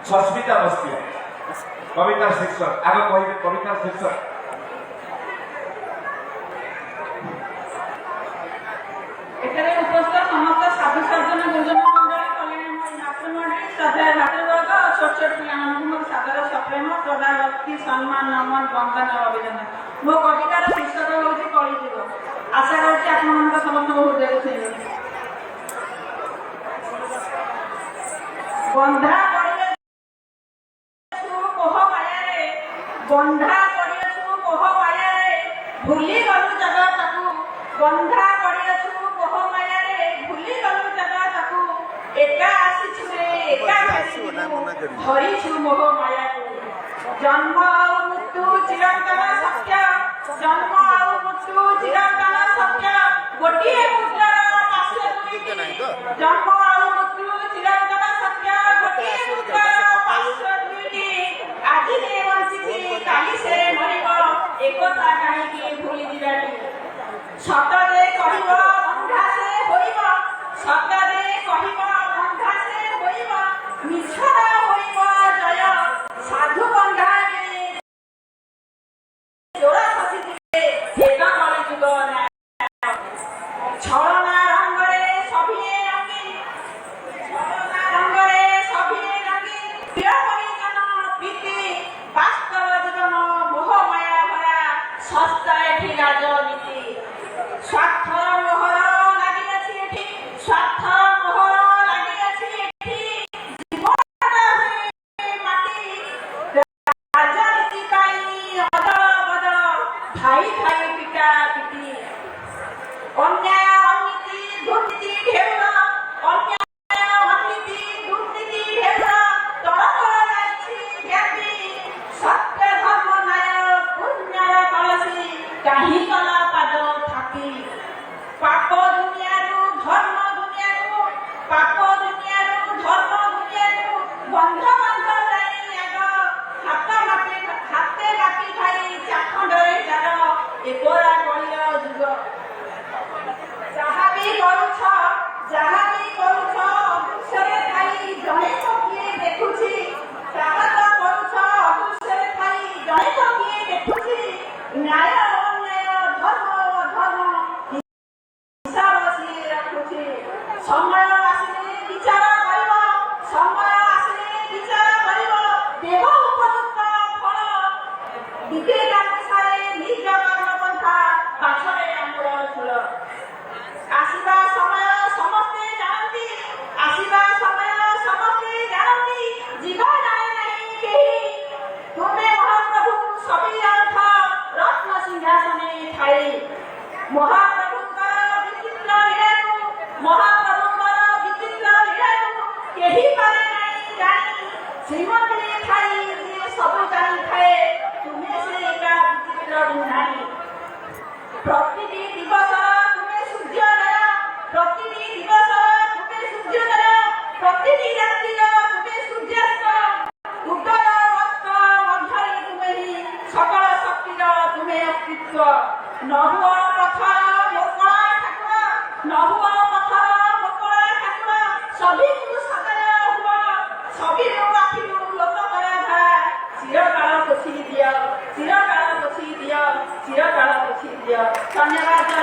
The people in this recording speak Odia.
সস্মিতা বস্তি কবিতার সেকশন আগে কইবে কবিতার সেকশন এখানে উপস্থিত সমস্ত সাধু সজ্জন গুরুজন মন্ডলী কল্যাণ মাতৃমণ্ডলী শ্রদ্ধায় ভাতৃবর্গ ও ছোট ছোট ପିଲାମାନଙ୍କୁ ମୋର ସାଦର ସପ୍ରେମ ଶ୍ରଦ୍ଧା ଭକ୍ତି ସମ୍ମାନ ନମନ ବନ୍ଦନା ଅଭିନନ୍ଦନ। ମୋ କବିତାର ଶୀର୍ଷକ ହେଉଛି କଳିଯୁଗ। ଆଶା କରୁଛି ଆପଣମାନଙ୍କ ସମସ୍ତଙ୍କ ହୃଦୟକୁ ଛୁଇଁବ। ବନ୍ଧା ପଡ଼ିଅଛୁ କୋହ ମାୟାରେ ବନ୍ଧା ପଡ଼ିଅଛୁ କୋହ ମାୟାରେ ଭୁଲି ଗଲୁ ଜଗତକୁ ବନ୍ଧା ପଡ଼ିଅଛୁ କୋହ ମାୟାରେ ଭୁଲି ଗଲୁ ଜଗତକୁ ଏକା ଆସିଛୁ ରେ ଏକା ଧରିଛୁ ମୋହ ମାୟାକୁ ଜନ୍ମ ଆଉ ମୃତ୍ୟୁ ଚିରନ୍ତନ ସତ୍ୟ ଜନ୍ମ ଆଉ ମୃତ୍ୟୁ ଚିରନ୍ତନ ସତ୍ୟ ଗୋଟିଏ ମୁଦ୍ରାର ପାର୍ଶ୍ୱ ଦୁଇଟି ଜନ୍ମ ଆଉ ମୃତ୍ୟୁ ଚିରନ୍ତନ ସତ୍ୟ ଗୋଟିଏ ମୁଦ୍ରାର ପାର୍ଶ୍ୱ ଦୁଇଟି ଆଜି ସେ ବଞ୍ଚିଛି କାଲି ସେ ମରିବ ଏକଥା କାହିଁକି ଭୁଲି ଯିବାଟି ସତରେ କହିବ ବନ୍ଧା ସେ ହୋଇବ ସତରେ କହିବ ବନ୍ଧା ସେ ହୋଇବ ମିଛର ହୋଇବ ଜୟ ସାଧୁ ବନ୍ଧା ଚୋର ଖସିଥିଲେ ଏକ କଳିଯୁଗ ଛଳନା ରଙ୍ଗରେ ସଭିଏ ରଙ୍ଗୀନ ଛଳନା ରଙ୍ଗରେ ସଭିଏ ରଙ୍ଗୀନ ପ୍ରିୟ ପରିଜନ ପ୍ରୀତି ବାସ୍ତବ ଜୀବନ ମୋହ ମାୟା ଭରା ଶସ୍ତା ଏଠି ରାଜନୀତି ସ୍ୱାର୍ଥର ମୋହର ଲାଗିଅଛି ଏଠି ସ୍ୱାର୍ଥର ମୋହର ଲାଗିଅଛି ଏଠି ଜୀବନଟା ହୁଏ ମାଟି ରାଜନୀତି ପାଇଁ ଅଦଳ ବଦଳ ଥାଇ ଥାଇ ପିଟା ପିଟି ଅନ୍ୟାୟ ଅନୀତି ଦୁର୍ନୀତି ଢେଉର ଅନ୍ୟାୟ ଅନୀତି ଦୁର୍ନୀତି ଢେଉର ତରଙ୍ଗ ଯାଇଛି ବ୍ୟାପି ସତ୍ୟ ଧର୍ମ ନ୍ୟାୟ ପୁଣ୍ୟର କଳସୀ କାହିଁ କଲା ପାଦ ଥାପି ପାପ ଦୁନିଆରୁ ଧର୍ମ ଦୁନିଆକୁ ପାପ ଦୁନିଆରୁ ଧର୍ମ ଦୁନିଆକୁ ବନ୍ଧ ବନ୍ଧ ଯାଇ ଆଗ ହାତେ ମାପି ଖାଇ ଚାଖଣ୍ଡରେ ଚାଲ ଏକରା କଳିୟ ଯୁଗ ଯାହା ବି କରୁଛ ଅଦୃଶ୍ୟରେ ଥାଇ ଜଣେ ତ କିଏ ଦେଖୁଛି ଯାହା ତ କରୁଛ ଅଦୃଶ୍ୟରେ ଥାଇ ଜଣେ ତ କିଏ ଦେଖୁଛି ନ୍ୟାୟ ଅନ୍ୟାୟ ଧର୍ମ ଅଧର୍ମ ହିସାବ ସିଏ ରଖୁଛି ସମୟ ଆସିଲେ ବିଚାର କରିବ ସମୟ ଆସିଲେ ବିଚାର କରିବ ଦେବ ଉପଯୁକ୍ତ ଫଳ ବିବେକ ଅନୁସାରେ ନିଜ କର୍ମପନ୍ଥା ପାଖରେ ଆମର ଫଳ ଆସିବା ସମୟ ସମସ୍ତେ ଜାଣନ୍ତି ଆସିବା ସମୟ ସମସ୍ତେ ଜାଣନ୍ତି ଯିବା ଜାଣେ ନାହିଁ କେହି ତୁମେ ମହାପ୍ରଭୁ ସବି ଜାଣୁଥ ରତ୍ନ ସିଂହାସନେ ଥାଇ ମହାପ୍ରଭୁଙ୍କର ବିଚିତ୍ର ଲୀଳାକୁ ମହାପ୍ରଭୁଙ୍କର ବିଚିତ୍ର ଲୀଳାକୁ କେହି ପାରେ ନାହିଁ ଜାଣି ଶ୍ରୀମନ୍ଦିରେ ଥାଇ ଯିଏ ସବୁ ଜାଣିଥାଏ ତୁମେ ସେ ଏକା ବିଚିତ୍ର ବୁଝାଣି ପ୍ରତିଟି ଦିବସ ତୁମେ ସୂର୍ଯ୍ୟୋଦୟ ପ୍ରତିଟି ଦିବସ ତୁମେ ସୂର୍ଯ୍ୟୋଦୟ ପ୍ରତିଟି ରାତ୍ରିର ତୁମେ ସୂର୍ଯ୍ୟାସ୍ତ ଉଦୟ ଅସ୍ତ ମଧ୍ୟରେ ତୁମେ ହିଁ ସକଳ ଶକ୍ତିର ତୁମେ ଅସ୍ତିତ୍ୱ ନହୁଅ ପଥର ମୋକଳା ଠାକୁର ନହୁଅ ପଥର ମୋକଳା ଠାକୁର ସଭିକୁ ସଦୟ ହୁଅ ସଭିରୁ ଆଖିରୁ ଲୋକ କରାଧା ଚିରକାଳ ପୋଛି ଦିଅ ଚିରକାଳ ପୋଛି ଦିଅ ଚିରକାଳ ପୋଛି ଦିଅ ଧନ୍ୟବାଦ।